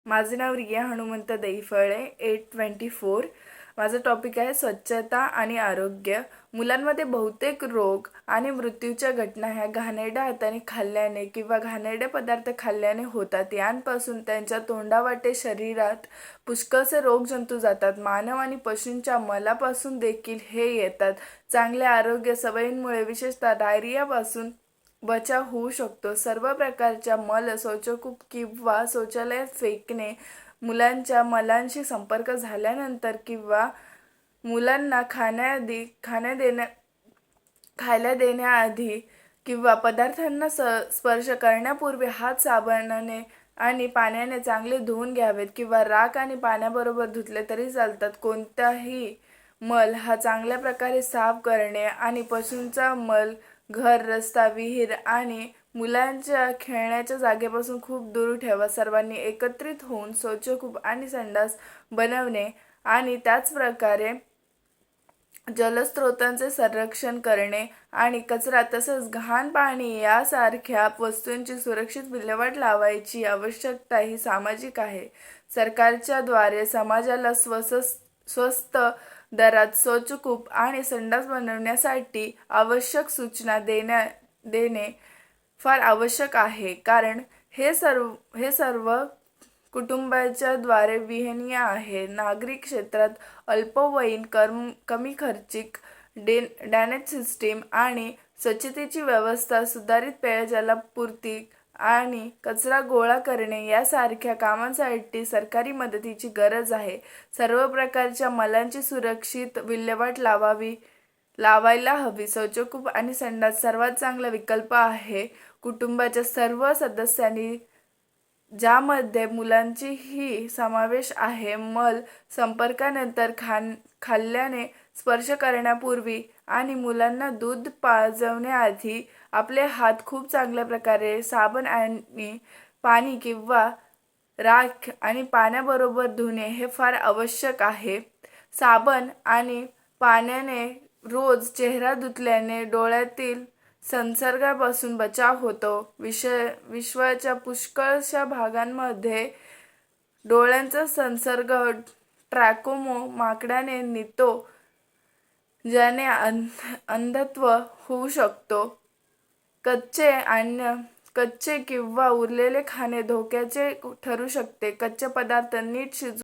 माझे नाव रिया हनुमंत दैफळे 824. माझा टॉपिक आहे स्वच्छता आणि आरोग्य. मुलांमध्ये बहुतेक रोग आणि मृत्यूच्या घटना ह्या घाणेरड्या हाताने खाल्ल्याने किंवा घाणेरडे पदार्थ खाल्ल्याने होतात. यांपासून त्यांच्या तोंडावाटे शरीरात पुष्कळसे रोगजंतू जातात. मानव आणि पशूंच्या मलापासून देखील हे येतात. चांगल्या आरोग्य सवयींमुळे विशेषतः डायरियापासून बचाव होऊ शकतो. सर्व प्रकारच्या मल, शौचकूप किंवा शौचालयात फेकणे, मुलांच्या मलांशी संपर्क झाल्यानंतर किंवा मुलांना खायला देण्याआधी किंवा पदार्थांना स्पर्श करण्यापूर्वी हात साबणाने आणि पाण्याने चांगले धुवून घ्यावेत किंवा राख आणि पाण्याबरोबर धुतले तरी चालतात. कोणताही मल हा चांगल्या प्रकारे साफ करणे आणि पशूंचा मल घर, रस्ता, विहीर आणि मुलांच्या खेळण्याच्या जागेपासून खूप दूर ठेवा. सर्वांनी एकत्रित होऊन शौचकूप आणि संडास बनवणे आणि त्याच प्रकारे जलस्रोतांचे संरक्षण करणे आणि कचरा तसेच घाण पाणी यासारख्या वस्तूंची सुरक्षित विल्हेवाट लावायची आवश्यकता ही सामाजिक आहे. सरकारच्या द्वारे समाजाला स्वस्त दरात शौचकूप आणि संडास बनवण्यासाठी आवश्यक सूचना देणे फार आवश्यक आहे, कारण हे सर्व कुटुंबाच्या द्वारे विहनीय आहे. नागरी क्षेत्रात अल्पवयीन, कमी खर्चिक ड्रेनेज सिस्टीम आणि स्वच्छतेची व्यवस्था, सुधारित पेयजलपूर्ती आणि कचरा गोळा करणे यासारख्या कामांसाठी सरकारी मदतीची गरज आहे. सर्व प्रकारच्या मलांची सुरक्षित विल्हेवाट लावायला हवी. शौचकूप आणि संडास सर्वात चांगला विकल्प आहे. कुटुंबाच्या सर्व सदस्यांनी, ज्यामध्ये मुलांचाही समावेश आहे, मल संपर्कानंतर खाल्ल्याने, स्पर्श करण्यापूर्वी आणि मुलांना दूध पाजवण्याआधी आपले हात खूप चांगल्या प्रकारे साबण आणि पाणी किंवा राख आणि पाण्याबरोबर धुणे हे फार आवश्यक आहे. साबण आणि पाण्याने रोज चेहरा धुतल्याने डोळ्यातील संसर्गापासून बचाव होतो. विश्वाच्या पुष्कळशा भागांमध्ये डोळ्यांचा संसर्ग ट्रॅकोमो माकडाने नितो, ज्याने अंधत्व होऊ शकतो. कच्चे किंवा उरलेले खाणे धोक्याचे ठरू शकते. कच्चे पदार्थ नीट शिजवून